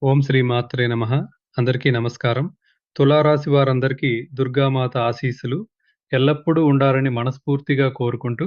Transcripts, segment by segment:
ఓం శ్రీ మాత్రే నమః. అందరికీ నమస్కారం. తులారాశి వారందరికీ దుర్గామాత ఆశీస్సులు ఎల్లప్పుడూ ఉండాలని మనస్ఫూర్తిగా కోరుకుంటూ,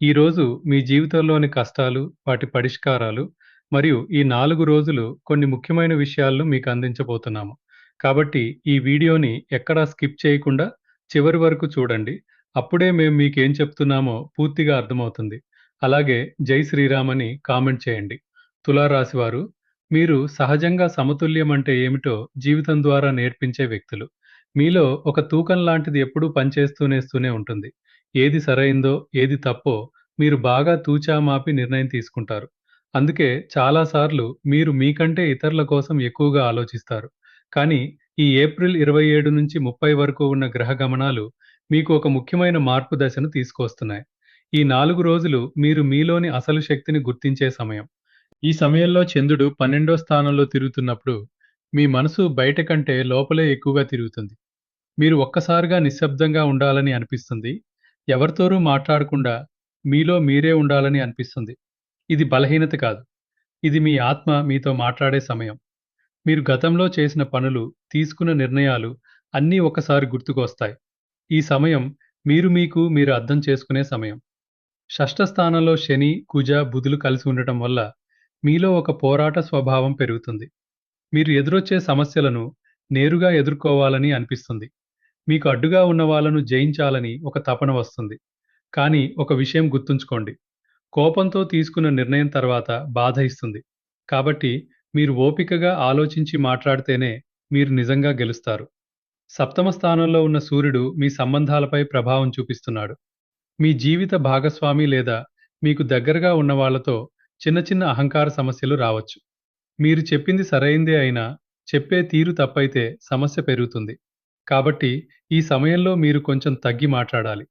ఈరోజు మీ జీవితంలోని కష్టాలు, వాటి పరిష్కారాలు మరియు ఈ 4 రోజులు కొన్ని ముఖ్యమైన విషయాలను మీకు అందించబోతున్నాము. కాబట్టి ఈ వీడియోని ఎక్కడా స్కిప్ చేయకుండా చివరి వరకు చూడండి. అప్పుడే మేము మీకేం చెప్తున్నామో పూర్తిగా అర్థమవుతుంది. అలాగే జై శ్రీరామ్ అని కామెంట్ చేయండి. తులారాశి వారు, మీరు సహజంగా సమతుల్యం అంటే ఏమిటో జీవితం ద్వారా నేర్పించే వ్యక్తులు. మీలో ఒక తూకం లాంటిది ఎప్పుడూ పనిచేస్తూనే ఉంటుంది. ఏది సరైందో, ఏది తప్పో మీరు బాగా తూచా మాపి నిర్ణయం తీసుకుంటారు. అందుకే చాలా సార్లు మీరు మీకంటే ఇతరుల కోసం ఎక్కువగా ఆలోచిస్తారు. కానీ ఈ ఏప్రిల్ 27 నుంచి 30 వరకు ఉన్న గ్రహ గమనాలు మీకు ఒక ముఖ్యమైన మార్పు దశను తీసుకొస్తున్నాయి. ఈ 4 రోజులు మీరు మీలోని అసలు శక్తిని గుర్తించే సమయం. ఈ సమయంలో చంద్రుడు 12వ స్థానంలో తిరుగుతున్నప్పుడు మీ మనసు బయట కంటే లోపలే ఎక్కువగా తిరుగుతుంది. మీరు ఒక్కసారిగా నిశ్శబ్దంగా ఉండాలని అనిపిస్తుంది. ఎవరితోనూ మాట్లాడకుండా మీలో మీరే ఉండాలని అనిపిస్తుంది. ఇది బలహీనత కాదు. ఇది మీ ఆత్మ మీతో మాట్లాడే సమయం. మీరు గతంలో చేసిన పనులు, తీసుకున్న నిర్ణయాలు అన్నీ ఒకసారి గుర్తుకొస్తాయి. ఈ సమయం మీరు అర్థం చేసుకునే సమయం. షష్ఠ స్థానంలో శని, కుజ, బుధులు కలిసి ఉండటం వల్ల మీలో ఒక పోరాట స్వభావం పెరుగుతుంది. మీరు ఎదురొచ్చే సమస్యలను నేరుగా ఎదుర్కోవాలని అనిపిస్తుంది. మీకు అడ్డుగా ఉన్న వాళ్ళను జయించాలని ఒక తపన వస్తుంది. కానీ ఒక విషయం గుర్తుంచుకోండి. కోపంతో తీసుకున్న నిర్ణయం తర్వాత బాధ ఇస్తుంది. కాబట్టి మీరు ఓపికగా ఆలోచించి మాట్లాడితేనే మీరు నిజంగా గెలుస్తారు. సప్తమ స్థానంలో ఉన్న సూర్యుడు మీ సంబంధాలపై ప్రభావం చూపిస్తున్నాడు. మీ జీవిత భాగస్వామి లేదా మీకు దగ్గరగా ఉన్న వాళ్ళతో చిన్న చిన్న అహంకార సమస్యలు రావచ్చు. మీరు చెప్పింది సరైందే అయినా చెప్పే తీరు తప్పైతే సమస్య పెరుగుతుంది. కాబట్టి ఈ సమయంలో మీరు కొంచెం తగ్గి మాట్లాడాలి.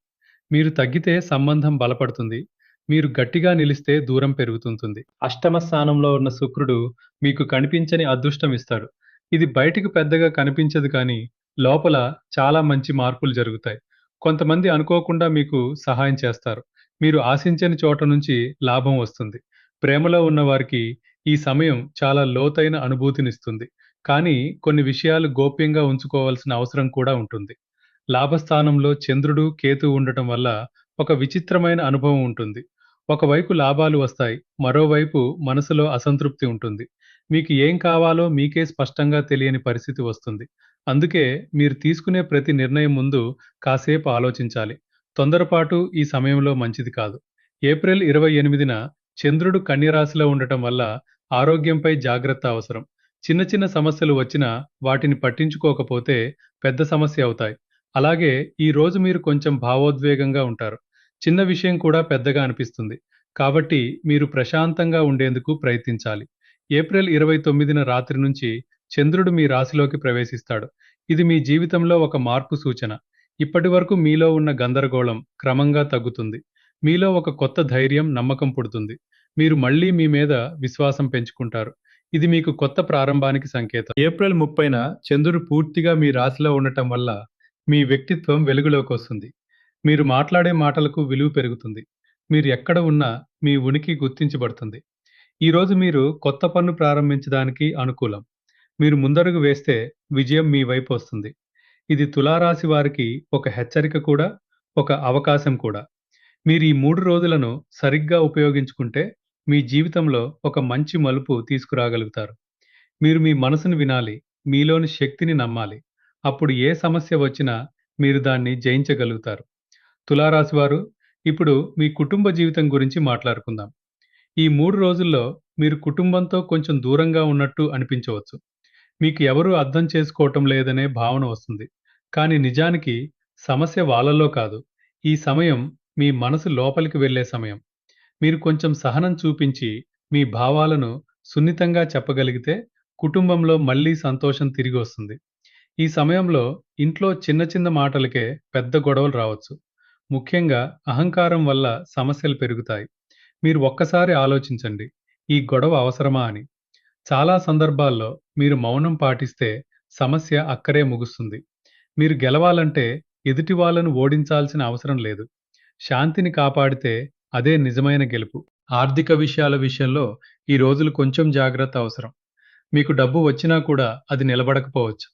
మీరు తగ్గితే సంబంధం బలపడుతుంది. మీరు గట్టిగా నిలిస్తే దూరం పెరుగుతుంటుంది. అష్టమ స్థానంలో ఉన్న శుక్రుడు మీకు కనిపించని అదృష్టం ఇస్తాడు. ఇది బయటికి పెద్దగా కనిపించదు కానీ లోపల చాలా మంచి మార్పులు జరుగుతాయి. కొంతమంది అనుకోకుండా మీకు సహాయం చేస్తారు. మీరు ఆశించని చోట నుంచి లాభం వస్తుంది. ప్రేమలో ఉన్నవారికి ఈ సమయం చాలా లోతైన అనుభూతినిస్తుంది. కానీ కొన్ని విషయాలు గోప్యంగా ఉంచుకోవాల్సిన అవసరం కూడా ఉంటుంది. లాభస్థానంలో చంద్రుడు, కేతువు ఉండటం వల్ల ఒక విచిత్రమైన అనుభవం ఉంటుంది. ఒకవైపు లాభాలు వస్తాయి. మరోవైపు మనసులో అసంతృప్తి ఉంటుంది. మీకు ఏం కావాలో మీకే స్పష్టంగా తెలియని పరిస్థితి వస్తుంది. అందుకే మీరు తీసుకునే ప్రతి నిర్ణయం ముందు కాసేపు ఆలోచించాలి. తొందరపాటు ఈ సమయంలో మంచిది కాదు. ఏప్రిల్ 28న చంద్రుడు కన్య రాశిలో ఉండటం వల్ల ఆరోగ్యంపై జాగ్రత్త అవసరం. చిన్న చిన్న సమస్యలు వచ్చినా వాటిని పట్టించుకోకపోతే పెద్ద సమస్య అవుతాయి. అలాగే ఈ రోజు మీరు కొంచెం భావోద్వేగంగా ఉంటారు. చిన్న విషయం కూడా పెద్దగా అనిపిస్తుంది. కాబట్టి మీరు ప్రశాంతంగా ఉండేందుకు ప్రయత్నించాలి. ఏప్రిల్ 29న రాత్రి నుంచి చంద్రుడు మీ రాశిలోకి ప్రవేశిస్తాడు. ఇది మీ జీవితంలో ఒక మార్పు సూచన. ఇప్పటివరకు మీలో ఉన్న గందరగోళం క్రమంగా తగ్గుతుంది. మీలో ఒక కొత్త ధైర్యం, నమ్మకం పుడుతుంది. మీరు మళ్ళీ మీ మీద విశ్వాసం పెంచుకుంటారు. ఇది మీకు కొత్త ప్రారంభానికి సంకేతం. ఏప్రిల్ 30న చంద్రుడు పూర్తిగా మీ రాశిలో ఉండటం వల్ల మీ వ్యక్తిత్వం వెలుగులోకొస్తుంది. మీరు మాట్లాడే మాటలకు విలువ పెరుగుతుంది. మీరు ఎక్కడ ఉన్నా మీ ఉనికి గుర్తించబడుతుంది. ఈరోజు మీరు కొత్త పన్ను ప్రారంభించడానికి అనుకూలం. మీరు ముందడుగు వేస్తే విజయం మీ వైపు వస్తుంది. ఇది తులారాశి వారికి ఒక హెచ్చరిక కూడా, ఒక అవకాశం కూడా. మీరు ఈ 3 రోజులను సరిగ్గా ఉపయోగించుకుంటే మీ జీవితంలో ఒక మంచి మలుపు తీసుకురాగలుగుతారు. మీరు మీ మనసును వినాలి. మీలోని శక్తిని నమ్మాలి. అప్పుడు ఏ సమస్య వచ్చినా మీరు దాన్ని జయించగలుగుతారు. తులారాశి వారు, ఇప్పుడు మీ కుటుంబ జీవితం గురించి మాట్లాడుకుందాం. ఈ 3 రోజుల్లో మీరు కుటుంబంతో కొంచెం దూరంగా ఉన్నట్టు అనిపించవచ్చు. మీకు ఎవరూ అర్థం చేసుకోవటం లేదనే భావన వస్తుంది. కానీ నిజానికి సమస్య వాళ్ళలో కాదు. ఈ సమయం మీ మనసు లోపలికి వెళ్ళే సమయం. మీరు కొంచెం సహనం చూపించి మీ భావాలను సున్నితంగా చెప్పగలిగితే కుటుంబంలో మళ్ళీ సంతోషం తిరిగి వస్తుంది. ఈ సమయంలో ఇంట్లో చిన్న చిన్న మాటలకే పెద్ద గొడవలు రావచ్చు. ముఖ్యంగా అహంకారం వల్ల సమస్యలు పెరుగుతాయి. మీరు ఒక్కసారి ఆలోచించండి. ఈ గొడవ అవసరమా అని. చాలా సందర్భాల్లో మీరు మౌనం పాటిస్తే సమస్య అక్కడే ముగుస్తుంది. మీరు గెలవాలంటే ఎదుటి వాళ్ళను ఓడించాల్సిన అవసరం లేదు. శాంతిని కాపాడితే అదే నిజమైన గెలుపు. ఆర్థిక విషయాల విషయంలో ఈ రోజులు కొంచెం జాగ్రత్త అవసరం. మీకు డబ్బు వచ్చినా కూడా అది నిలబడకపోవచ్చు.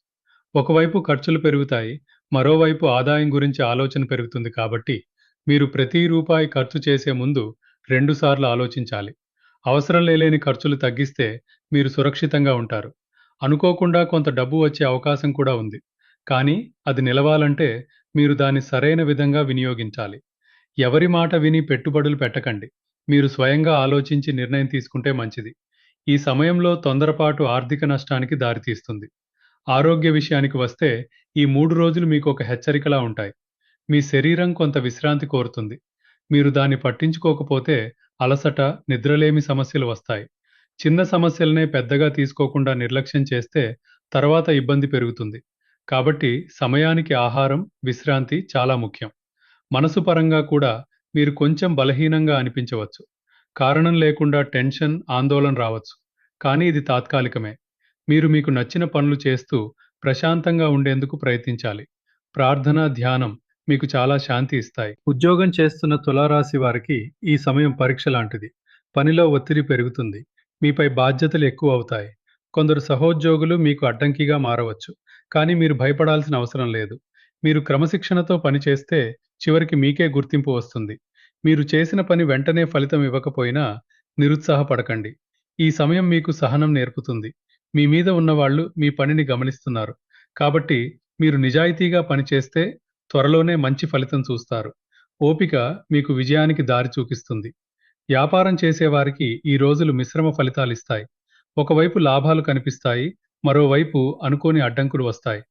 ఒకవైపు ఖర్చులు పెరుగుతాయి, మరోవైపు ఆదాయం గురించి ఆలోచన పెరుగుతుంది కాబట్టి, మీరు ప్రతి రూపాయి ఖర్చు చేసే ముందు 2 సార్లు ఆలోచించాలి. అవసరం లేని ఖర్చులు తగ్గిస్తే మీరు సురక్షితంగా ఉంటారు. అనుకోకుండా కొంత డబ్బు వచ్చే అవకాశం కూడా ఉంది. కానీ అది నిలవాలంటే మీరు దాన్ని సరైన విధంగా వినియోగించాలి. ఎవరి మాట విని పెట్టుబడులు పెట్టకండి. మీరు స్వయంగా ఆలోచించి నిర్ణయం తీసుకుంటే మంచిది. ఈ సమయంలో తొందరపాటు ఆర్థిక నష్టానికి దారితీస్తుంది. ఆరోగ్య విషయానికి వస్తే ఈ 3 రోజులు మీకొక హెచ్చరికలా ఉంటాయి. మీ శరీరం కొంత విశ్రాంతి కోరుతుంది. మీరు దాన్ని పట్టించుకోకపోతే అలసట, నిద్రలేమి సమస్యలు వస్తాయి. చిన్న సమస్యలనే పెద్దగా తీసుకోకుండా నిర్లక్ష్యం చేస్తే తర్వాత ఇబ్బంది పెరుగుతుంది. కాబట్టి సమయానికి ఆహారం, విశ్రాంతి చాలా ముఖ్యం. మనసు పరంగా కూడా మీరు కొంచెం బలహీనంగా అనిపించవచ్చు. కారణం లేకుండా టెన్షన్, ఆందోళన రావచ్చు. కానీ ఇది తాత్కాలికమే. మీరు మీకు నచ్చిన పనులు చేస్తూ ప్రశాంతంగా ఉండేందుకు ప్రయత్నించాలి. ప్రార్థన, ధ్యానం మీకు చాలా శాంతి ఇస్తాయి. ఉద్యోగం చేస్తున్న తులారాశి వారికి ఈ సమయం పరీక్ష లాంటిది. పనిలో ఒత్తిడి పెరుగుతుంది. మీపై బాధ్యతలు ఎక్కువ అవుతాయి. కొందరు సహోద్యోగులు మీకు అడ్డంకిగా మారవచ్చు. కానీ మీరు భయపడాల్సిన అవసరం లేదు. మీరు క్రమశిక్షణతో పనిచేస్తే చివరికి మీకే గుర్తింపు వస్తుంది. మీరు చేసిన పని వెంటనే ఫలితం ఇవ్వకపోయినా నిరుత్సాహపడకండి. ఈ సమయం మీకు సహనం నేర్పుతుంది. మీ మీద ఉన్నవాళ్ళు మీ పనిని గమనిస్తున్నారు. కాబట్టి మీరు నిజాయితీగా పనిచేస్తే త్వరలోనే మంచి ఫలితం చూస్తారు. ఓపిక మీకు విజయానికి దారి చూపిస్తుంది. వ్యాపారం చేసేవారికి ఈ రోజులు మిశ్రమ ఫలితాలిస్తాయి. ఒకవైపు లాభాలు కనిపిస్తాయి, మరోవైపు అనుకోని అడ్డంకులు వస్తాయి.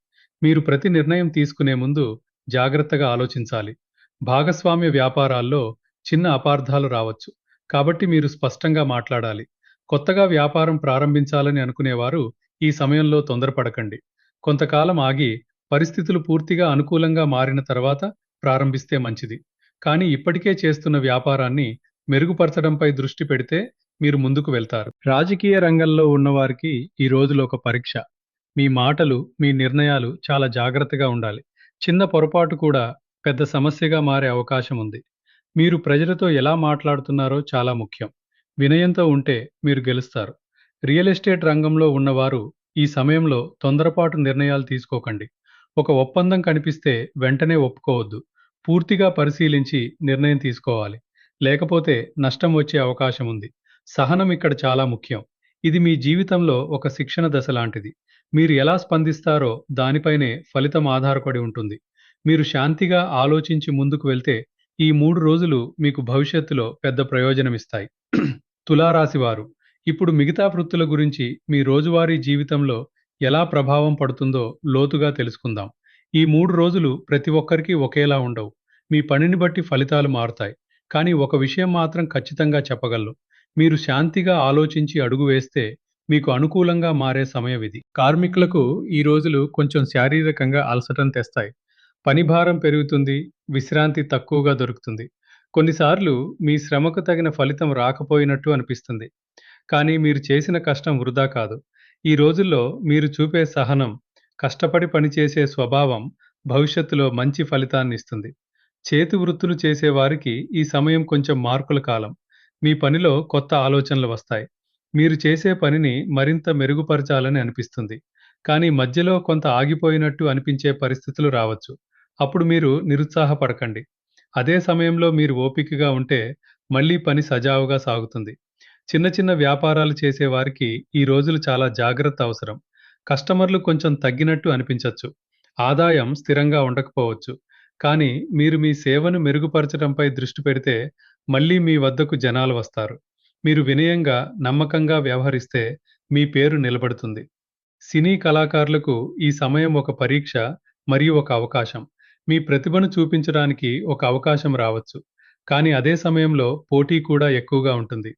మీరు ప్రతి నిర్ణయం తీసుకునే ముందు జాగ్రత్తగా ఆలోచించాలి. భాగస్వామ్య వ్యాపారాల్లో చిన్న అపార్థాలు రావచ్చు. కాబట్టి మీరు స్పష్టంగా మాట్లాడాలి. కొత్తగా వ్యాపారం ప్రారంభించాలని అనుకునేవారు ఈ సమయంలో తొందరపడకండి. కొంతకాలం ఆగి పరిస్థితులు పూర్తిగా అనుకూలంగా మారిన తర్వాత ప్రారంభిస్తే మంచిది. కానీ ఇప్పటికే చేస్తున్న వ్యాపారాన్ని మెరుగుపరచడంపై దృష్టి పెడితే మీరు ముందుకు వెళ్తారు. రాజకీయ రంగంలో ఉన్నవారికి ఈ రోజులు ఒక పరీక్ష. మీ మాటలు, మీ నిర్ణయాలు చాలా జాగ్రత్తగా ఉండాలి. చిన్న పొరపాటు కూడా పెద్ద సమస్యగా మారే అవకాశం ఉంది. మీరు ప్రజలతో ఎలా మాట్లాడుతున్నారో చాలా ముఖ్యం. వినయంతో ఉంటే మీరు గెలుస్తారు. రియల్ ఎస్టేట్ రంగంలో ఉన్నవారు ఈ సమయంలో తొందరపాటు నిర్ణయాలు తీసుకోకండి. ఒక ఒప్పందం కనిపిస్తే వెంటనే ఒప్పుకోవద్దు. పూర్తిగా పరిశీలించి నిర్ణయం తీసుకోవాలి. లేకపోతే నష్టం వచ్చే అవకాశం ఉంది. సహనం ఇక్కడ చాలా ముఖ్యం. ఇది మీ జీవితంలో ఒక శిక్షణ దశ లాంటిది. మీరు ఎలా స్పందిస్తారో దానిపైనే ఫలితం ఆధారపడి ఉంటుంది. మీరు శాంతిగా ఆలోచించి ముందుకు వెళ్తే ఈ 3 రోజులు మీకు భవిష్యత్తులో పెద్ద ప్రయోజనమిస్తాయి. తులారాశివారు ఇప్పుడు మిగతా వృత్తుల గురించి మీ రోజువారీ జీవితంలో ఎలా ప్రభావం పడుతుందో లోతుగా తెలుసుకుందాం. ఈ 3 రోజులు ప్రతి ఒక్కరికి ఒకేలా ఉండవు. మీ పనిని బట్టి ఫలితాలు మారుతాయి. కానీ ఒక విషయం మాత్రం ఖచ్చితంగా చెప్పగలను. మీరు శాంతిగా ఆలోచించి అడుగు వేస్తే మీకు అనుకూలంగా మారే సమయం ఇది. కార్మికులకు ఈ రోజులు కొంచెం శారీరకంగా అలసటను తెస్తాయి. పని భారం పెరుగుతుంది, విశ్రాంతి తక్కువగా దొరుకుతుంది. కొన్నిసార్లు మీ శ్రమకు తగిన ఫలితం రాకపోయినట్టు అనిపిస్తుంది. కానీ మీరు చేసిన కష్టం వృధా కాదు. ఈ రోజుల్లో మీరు చూపే సహనం, కష్టపడి పనిచేసే స్వభావం భవిష్యత్తులో మంచి ఫలితాన్ని ఇస్తుంది. చేతి వృత్తులు చేసేవారికి ఈ సమయం కొంచెం మార్పుల కాలం. మీ పనిలో కొత్త ఆలోచనలు వస్తాయి. మీరు చేసే పనిని మరింత మెరుగుపరచాలని అనిపిస్తుంది. కానీ మధ్యలో కొంత ఆగిపోయినట్టు అనిపించే పరిస్థితులు రావచ్చు. అప్పుడు మీరు నిరుత్సాహపడకండి. అదే సమయంలో మీరు ఓపికగా ఉంటే మళ్ళీ పని సజావుగా సాగుతుంది. చిన్న చిన్న వ్యాపారాలు చేసేవారికి ఈ రోజులు చాలా జాగ్రత్త అవసరం. కస్టమర్లు కొంచెం తగ్గినట్టు అనిపించొచ్చు. ఆదాయం స్థిరంగా ఉండకపోవచ్చు. కానీ మీరు మీ సేవను మెరుగుపరచడంపై దృష్టి పెడితే మళ్ళీ మీ వద్దకు జనాలు వస్తారు. మీరు వినయంగా, నమ్మకంగా వ్యవహరిస్తే మీ పేరు నిలబడుతుంది. సినీ కళాకారులకు ఈ సమయం ఒక పరీక్ష మరియు ఒక అవకాశం. మీ ప్రతిభను చూపించడానికి ఒక అవకాశం రావచ్చు. కానీ అదే సమయంలో పోటీ కూడా ఎక్కువగా ఉంటుంది.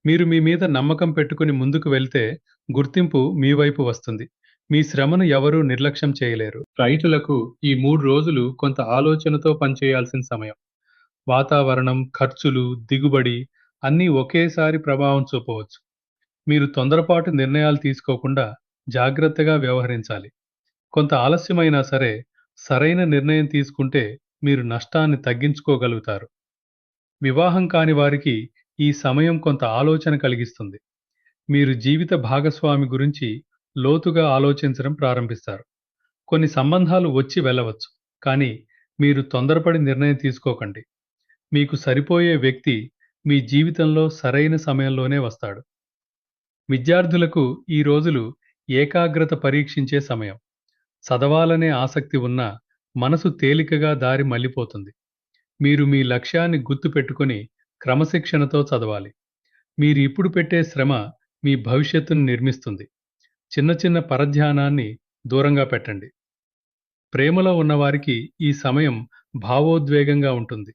మీరు మీ మీద నమ్మకం పెట్టుకుని ముందుకు వెళ్తే గుర్తింపు మీ వైపు వస్తుంది. మీ శ్రమను ఎవరూ నిర్లక్ష్యం చేయలేరు. రైతులకు ఈ 3 రోజులు కొంత ఆలోచనతో పనిచేయాల్సిన సమయం. వాతావరణం, ఖర్చులు, దిగుబడి అన్నీ ఒకేసారి ప్రభావం చూపవచ్చు. మీరు తొందరపాటు నిర్ణయాలు తీసుకోకుండా జాగ్రత్తగా వ్యవహరించాలి. కొంత ఆలస్యమైనా సరే సరైన నిర్ణయం తీసుకుంటే మీరు నష్టాన్ని తగ్గించుకోగలుగుతారు. వివాహం కాని వారికి ఈ సమయం కొంత ఆలోచన కలిగిస్తుంది. మీరు జీవిత భాగస్వామి గురించి లోతుగా ఆలోచించడం ప్రారంభిస్తారు. కొన్ని సంబంధాలు వచ్చి వెళ్ళవచ్చు. కానీ మీరు తొందరపడి నిర్ణయం తీసుకోకండి. మీకు సరిపోయే వ్యక్తి మీ జీవితంలో సరైన సమయంలోనే వస్తాడు. విద్యార్థులకు ఈ రోజులు ఏకాగ్రత పరీక్షించే సమయం. చదవాలనే ఆసక్తి ఉన్నా మనసు తేలికగా దారి మళ్ళిపోతుంది. మీరు మీ లక్ష్యాన్ని గుర్తుపెట్టుకొని క్రమశిక్షణతో చదవాలి. మీరు ఇప్పుడు పెట్టే శ్రమ మీ భవిష్యత్తును నిర్మిస్తుంది. చిన్న చిన్న పరధ్యానాన్ని దూరంగా పెట్టండి. ప్రేమలో ఉన్నవారికి ఈ సమయం భావోద్వేగంగా ఉంటుంది.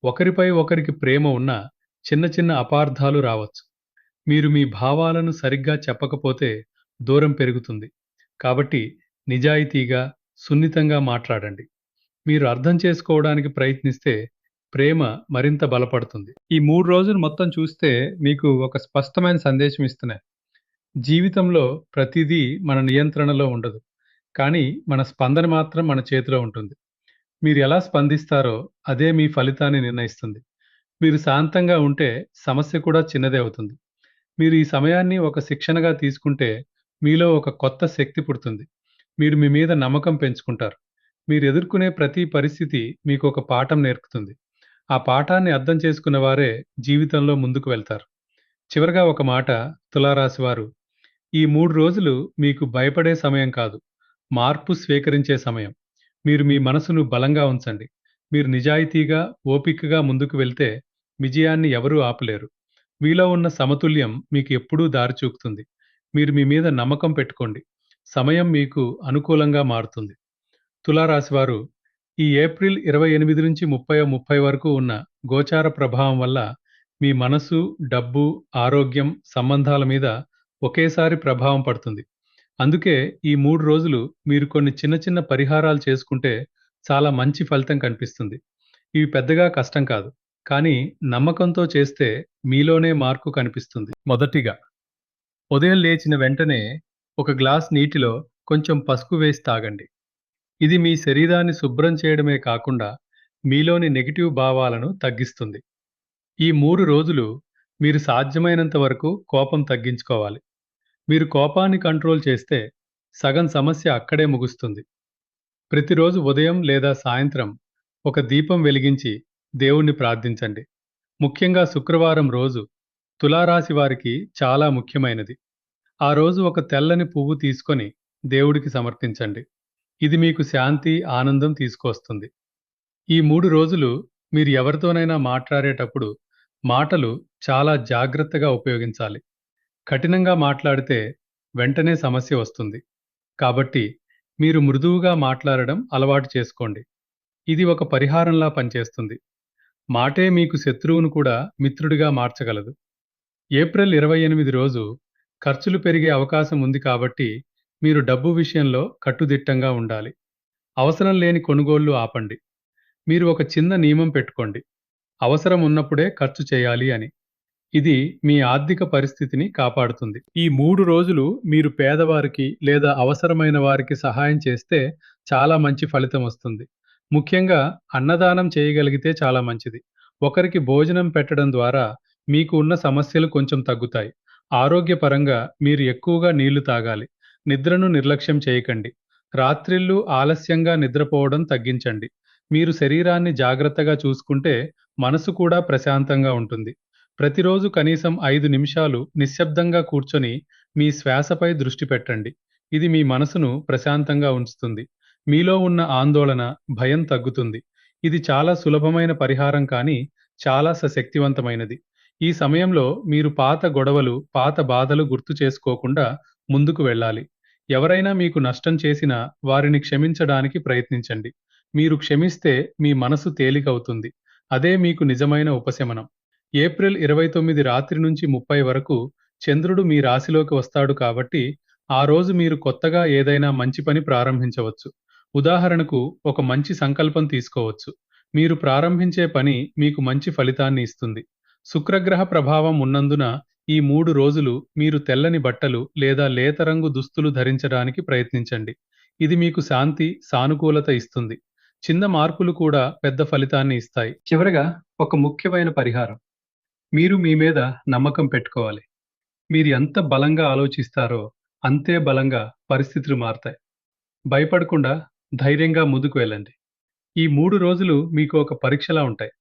ఒకరిపై ఒకరికి ప్రేమ ఉన్నా చిన్న చిన్న అపార్థాలు రావచ్చు. మీరు మీ భావాలను సరిగ్గా చెప్పకపోతే దూరం పెరుగుతుంది. కాబట్టి నిజాయితీగా, సున్నితంగా మాట్లాడండి. మీరు అర్థం చేసుకోవడానికి ప్రయత్నిస్తే ప్రేమ మరింత బలపడుతుంది. ఈ 3 రోజులు మొత్తం చూస్తే మీకు ఒక స్పష్టమైన సందేశం ఇస్తున్నాయి. జీవితంలో ప్రతిదీ మన నియంత్రణలో ఉండదు. కానీ మన స్పందన మాత్రం మన చేతిలో ఉంటుంది. మీరు ఎలా స్పందిస్తారో అదే మీ ఫలితాన్ని నిర్ణయిస్తుంది. మీరు శాంతంగా ఉంటే సమస్య కూడా చిన్నదే అవుతుంది. మీరు ఈ సమయాన్ని ఒక శిక్షణగా తీసుకుంటే మీలో ఒక కొత్త శక్తి పుడుతుంది. మీరు మీ మీద నమ్మకం పెంచుకుంటారు. మీరు ఎదుర్కొనే ప్రతి పరిస్థితి మీకు ఒక పాఠం నేర్పుతుంది. ఆ పాఠాన్ని అర్థం చేసుకున్న వారే జీవితంలో ముందుకు వెళ్తారు. చివరగా ఒక మాట, తులారాశి వారు, ఈ 3 రోజులు మీకు భయపడే సమయం కాదు. మార్పు స్వీకరించే సమయం. మీరు మీ మనసును బలంగా ఉంచండి. మీరు నిజాయితీగా, ఓపికగా ముందుకు వెళ్తే విజయాన్ని ఎవరూ ఆపలేరు. మీలో ఉన్న సమతుల్యం మీకు ఎప్పుడూ దారి చూపుతుంది. మీరు మీ మీద నమ్మకం పెట్టుకోండి. సమయం మీకు అనుకూలంగా మారుతుంది. తులారాశివారు, ఈ ఏప్రిల్ 28-30 వరకు ఉన్న గోచార ప్రభావం వల్ల మీ మనసు, డబ్బు, ఆరోగ్యం, సంబంధాల మీద ఒకేసారి ప్రభావం పడుతుంది. అందుకే ఈ 3 రోజులు మీరు కొన్ని చిన్న చిన్న పరిహారాలు చేసుకుంటే చాలా మంచి ఫలితం కనిపిస్తుంది. ఇవి పెద్దగా కష్టం కాదు. కానీ నమ్మకంతో చేస్తే మీలోనే మార్పు కనిపిస్తుంది. మొదటిగా, ఉదయం లేచిన వెంటనే ఒక గ్లాస్ నీటిలో కొంచెం పసుపు వేసి తాగండి. ఇది మీ శరీరాన్ని శుభ్రం చేయడమే కాకుండా మీలోని నెగెటివ్ భావాలను తగ్గిస్తుంది. ఈ 3 రోజులు మీరు సాధ్యమైనంత వరకు కోపం తగ్గించుకోవాలి. మీరు కోపాన్ని కంట్రోల్ చేస్తే సగం సమస్య అక్కడే ముగుస్తుంది. ప్రతిరోజు ఉదయం లేదా సాయంత్రం ఒక దీపం వెలిగించి దేవుణ్ణి ప్రార్థించండి. ముఖ్యంగా శుక్రవారం రోజు తులారాశి వారికి చాలా ముఖ్యమైనది. ఆ రోజు ఒక తెల్లని పువ్వు తీసుకొని దేవుడికి సమర్పించండి. ఇది మీకు శాంతి, ఆనందం తీసుకొస్తుంది. ఈ 3 రోజులు మీరు ఎవరితోనైనా మాట్లాడేటప్పుడు మాటలు చాలా జాగ్రత్తగా ఉపయోగించాలి. కఠినంగా మాట్లాడితే వెంటనే సమస్య వస్తుంది. కాబట్టి మీరు మృదువుగా మాట్లాడడం అలవాటు చేసుకోండి. ఇది ఒక పరిహారంలా పనిచేస్తుంది. మాటే మీకు శత్రువును కూడా మిత్రుడిగా మార్చగలదు. ఏప్రిల్ 28 రోజు ఖర్చులు పెరిగే అవకాశం ఉంది కాబట్టి మీరు డబ్బు విషయంలో కట్టుదిట్టంగా ఉండాలి. అవసరం లేని కొనుగోళ్లు ఆపండి. మీరు ఒక చిన్న నియమం పెట్టుకోండి. అవసరం ఉన్నప్పుడే ఖర్చు చేయాలి అని. ఇది మీ ఆర్థిక పరిస్థితిని కాపాడుతుంది. ఈ 3 రోజులు మీరు పేదవారికి లేదా అవసరమైన వారికి సహాయం చేస్తే చాలా మంచి ఫలితం వస్తుంది. ముఖ్యంగా అన్నదానం చేయగలిగితే చాలా మంచిది. ఒకరికి భోజనం పెట్టడం ద్వారా మీకు ఉన్న సమస్యలు కొంచెం తగ్గుతాయి. ఆరోగ్యపరంగా మీరు ఎక్కువగా నీళ్లు తాగాలి. నిద్రను నిర్లక్ష్యం చేయకండి. రాత్రిళ్ళు ఆలస్యంగా నిద్రపోవడం తగ్గించండి. మీరు శరీరాన్ని జాగ్రత్తగా చూసుకుంటే మనసు కూడా ప్రశాంతంగా ఉంటుంది. ప్రతిరోజు కనీసం 5 నిమిషాలు నిశ్శబ్దంగా కూర్చొని మీ శ్వాసపై దృష్టి పెట్టండి. ఇది మీ మనసును ప్రశాంతంగా ఉంచుతుంది. మీలో ఉన్న ఆందోళన, భయం తగ్గుతుంది. ఇది చాలా సులభమైన పరిహారం కానీ చాలా సశక్తివంతమైనది. ఈ సమయంలో మీరు పాత గొడవలు, పాత బాధలు గుర్తు చేసుకోకుండా ముందుకు వెళ్ళాలి. ఎవరైనా మీకు నష్టం చేసినా వారిని క్షమించడానికి ప్రయత్నించండి. మీరు క్షమిస్తే మీ మనసు తేలికవుతుంది. అదే మీకు నిజమైన ఉపశమనం. ఏప్రిల్ 29 రాత్రి నుంచి 30 వరకు చంద్రుడు మీ రాశిలోకి వస్తాడు కాబట్టి ఆ రోజు మీరు కొత్తగా ఏదైనా మంచి పని ప్రారంభించవచ్చు. ఉదాహరణకు ఒక మంచి సంకల్పం తీసుకోవచ్చు. మీరు ప్రారంభించే పని మీకు మంచి ఫలితాన్ని ఇస్తుంది. శుక్రగ్రహ ప్రభావం ఉన్నందున ఈ 3 రోజులు మీరు తెల్లని బట్టలు లేదా లేత రంగు దుస్తులు ధరించడానికి ప్రయత్నించండి. ఇది మీకు శాంతి, సానుకూలత ఇస్తుంది. చిన్న మార్పులు కూడా పెద్ద ఫలితాన్ని ఇస్తాయి. చివరగా ఒక ముఖ్యమైన పరిహారం. మీరు మీ మీద నమ్మకం పెట్టుకోవాలి. మీరు ఎంత బలంగా ఆలోచిస్తారో అంతే బలంగా పరిస్థితులు మారతాయి. భయపడకుండా ధైర్యంగా ముందుకు వెళ్ళండి. ఈ 3 రోజులు మీకు ఒక పరీక్షలా ఉంటాయి.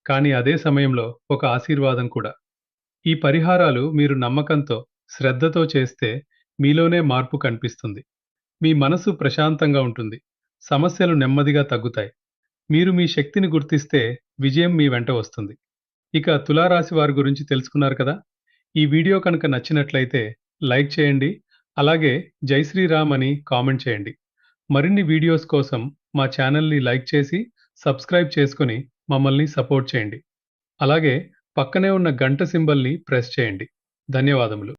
కానీ అదే సమయంలో ఒక ఆశీర్వాదం కూడా. ఈ పరిహారాలు మీరు నమ్మకంతో, శ్రద్ధతో చేస్తే మీలోనే మార్పు కనిపిస్తుంది. మీ మనసు ప్రశాంతంగా ఉంటుంది. సమస్యలు నెమ్మదిగా తగ్గుతాయి. మీరు మీ శక్తిని గుర్తిస్తే విజయం మీ వెంట వస్తుంది. ఇక తులారాశి వారి గురించి తెలుసుకున్నారు కదా! ఈ వీడియో కనుక నచ్చినట్లయితే లైక్ చేయండి. అలాగే జై శ్రీరామ్ అని కామెంట్ చేయండి. మరిన్ని వీడియోస్ కోసం మా ఛానల్‌ని లైక్ చేసి, సబ్స్క్రైబ్ చేసుకొని మమ్మల్ని సపోర్ట్ చేయండి. అలాగే పక్కనే ఉన్న గంట సింబల్‌ని ప్రెస్ చేయండి. ధన్యవాదములు.